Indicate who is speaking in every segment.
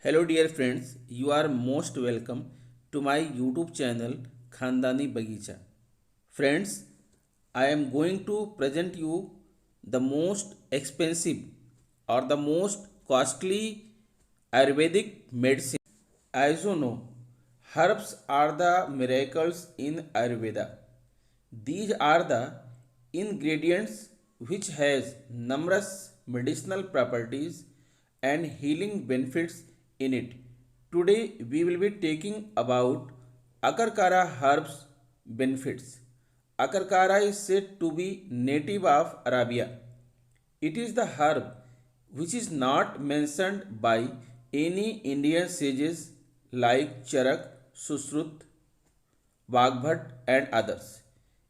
Speaker 1: Hello dear friends, you are most welcome to my YouTube channel Khandani Bagicha. Friends, I am going to present you the most expensive or the most costly Ayurvedic medicine. As you know, herbs are the miracles in Ayurveda. These are the ingredients which has numerous medicinal properties and healing benefits in it. Today we will be taking about Akarkara herbs benefits. Akarkara is said to be native of Arabia. It is the herb which is not mentioned by any Indian sages like Charak, Susrut, Vagbhat, and others.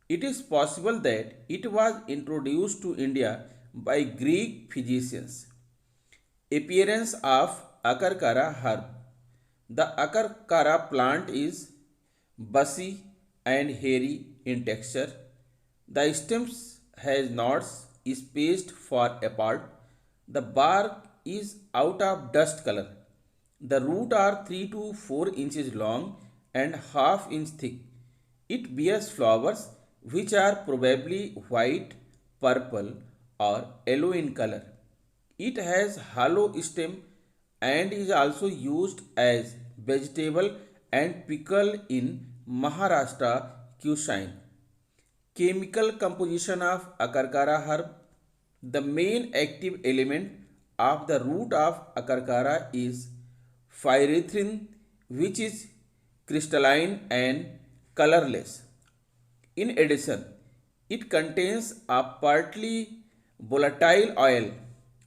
Speaker 1: It is possible that it was introduced to India by Greek physicians. Appearance of Akarkara herb. The Akarkara plant is bussy and hairy in texture. The stems has knots spaced far apart. The bark is out of dust color. The root are 3 to 4 inches long and half inch thick. It bears flowers which are probably white, purple or yellow in color. It has hollow stem and is also used as vegetable and pickle in Maharashtra cuisine. Chemical composition of Akarkara herb. The main active element of the root of Akarkara is pyrethrin, which is crystalline and colorless. In addition, it contains a partly volatile oil,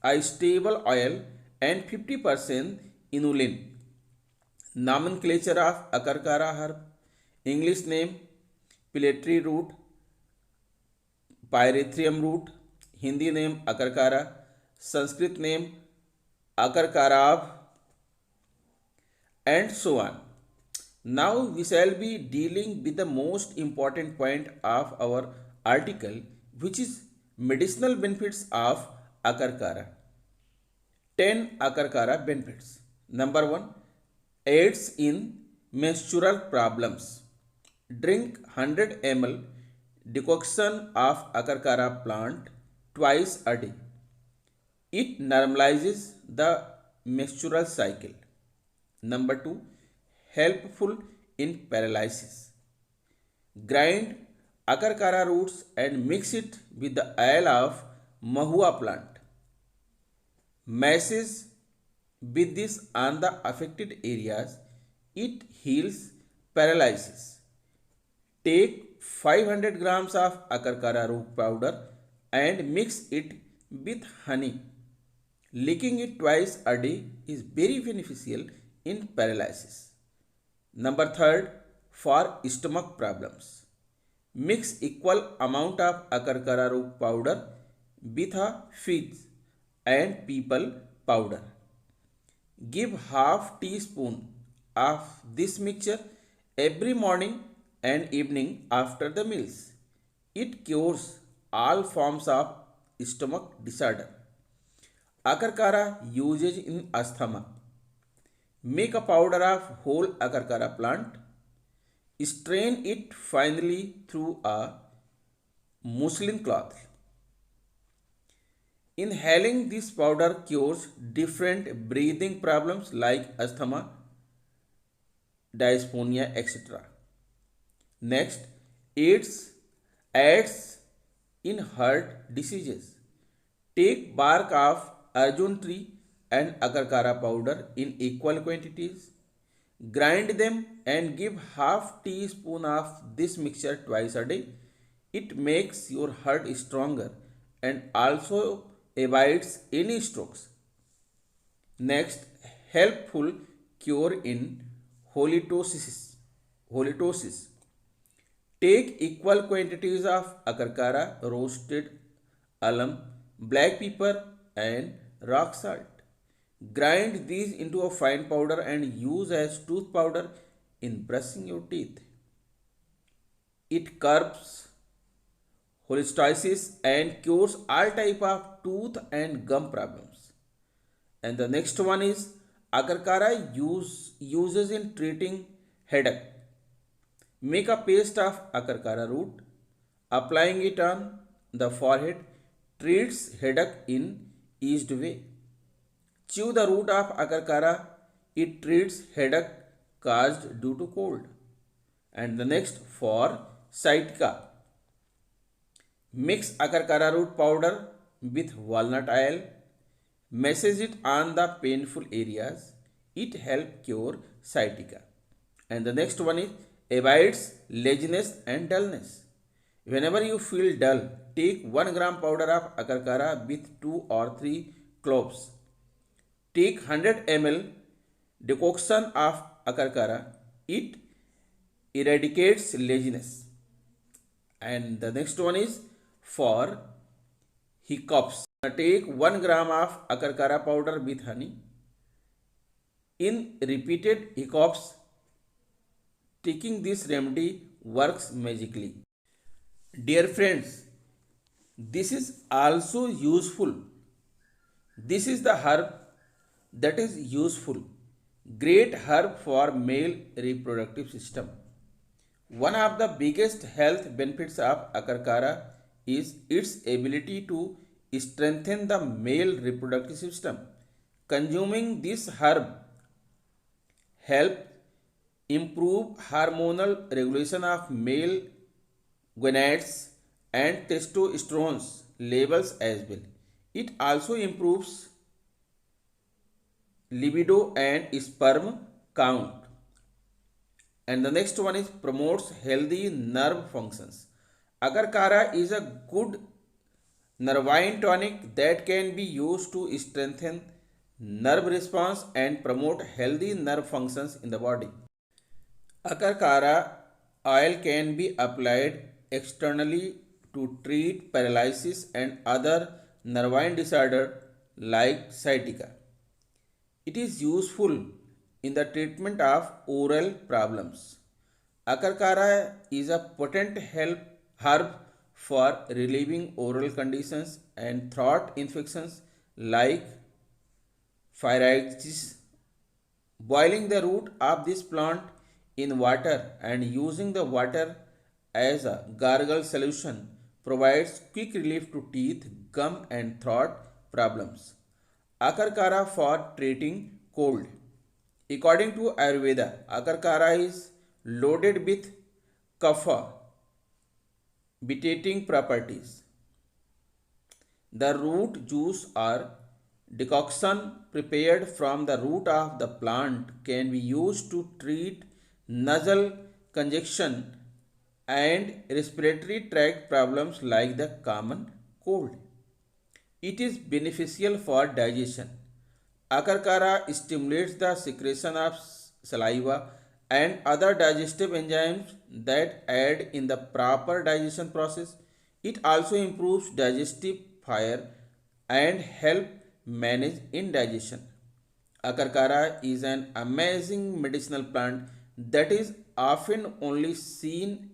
Speaker 1: a stable oil, and 50% inulin. Nomenclature of Akarkara herb. English name Pilletry root, Pyrethrum root. Hindi name Akarkara. Sanskrit name Akarkarav, and so on. Now we shall be dealing with the most important point of our article, which is medicinal benefits of Akarkara. 10 Akarkara benefits. Number 1, aids in menstrual problems. Drink 100 ml decoction of Akarkara plant twice a day. It normalizes the menstrual cycle. Number 2, helpful in paralysis. Grind Akarkara roots and mix it with the oil of Mahua plant. Masses with this on the affected areas. It heals paralysis. Take 500 grams of Akarkara root powder and mix it with honey. Licking it twice a day is very beneficial in paralysis. Number 3, for stomach problems. Mix equal amount of Akarkara root powder with a fig and people powder. Give half teaspoon of this mixture every morning and evening after the meals. It cures all forms of stomach disorder. Akarkara usage in asthma. Make a powder of whole Akarkara plant. Strain it finely through a muslin cloth. Inhaling this powder cures different breathing problems like asthma, dyspnea, etc. Next, aids in heart diseases. Take bark of Arjun tree and Akarkara powder in equal quantities. Grind them and give half teaspoon of this mixture twice a day. It makes your heart stronger and also avoids any strokes. Next, helpful cure in halitosis. Halitosis. Take equal quantities of Akarkara, roasted alum, black pepper and rock salt. Grind these into a fine powder and use as tooth powder in brushing your teeth. It curbs cholestasis and cures all type of tooth and gum problems. And the next one is Agarkara uses in treating headache. Make a paste of Agarkara root. Applying it on the forehead treats headache in eased way. Chew the root of Agarkara. It treats headache caused due to cold. And the next for sciatica. Mix Agarkara root powder with walnut oil. Massage it on the painful areas. It helps cure sciatica. And the next one is avoids laziness and dullness. Whenever you feel dull, take 1 gram powder of Agarkara with 2 or 3 cloves. Take 100 ml decoction of Agarkara. It eradicates laziness. And the next one is for hiccups. Take 1 gram of Agarkara powder with honey. In repeated hiccups, taking this remedy works magically. Dear friends, this is also useful. This is the herb that is useful. Great herb for male reproductive system. One of the biggest health benefits of Agarkara is its ability to strengthen the male reproductive system. Consuming this herb help improve hormonal regulation of male gonads and testosterone levels as well. It also improves libido and sperm count. And the next one is promotes healthy nerve functions. Agarkara is a good nervine tonic that can be used to strengthen nerve response and promote healthy nerve functions in the body. Agarkara oil can be applied externally to treat paralysis and other nervine disorder like sciatica. It is useful in the treatment of oral problems. Agarkara is a potent herb for relieving oral conditions and throat infections like pharyngitis. Boiling the root of this plant in water and using the water as a gargle solution provides quick relief to teeth, gum and throat problems. Agarkara for treating cold. According to Ayurveda, Agarkara is loaded with kapha, vitiating properties. The root juice or decoction prepared from the root of the plant can be used to treat nasal congestion and respiratory tract problems like the common cold. It is beneficial for digestion. Agarkara stimulates the secretion of saliva and other digestive enzymes that aid in the proper digestion process. It also improves digestive fire and help manage indigestion. Agarkara is an amazing medicinal plant that is often only seen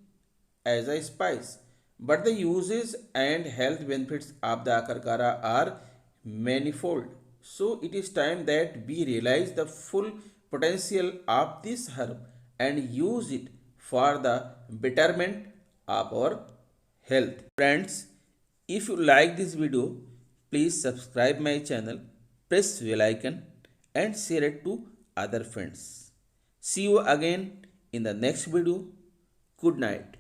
Speaker 1: as a spice, but the uses and health benefits of the Agarkara are manifold. So it is time that we realize the full potential of this herb and use it for the betterment of our health. Friends, if you like this video, please subscribe my channel, press bell icon and share it to other friends. See you again in the next video. Good night.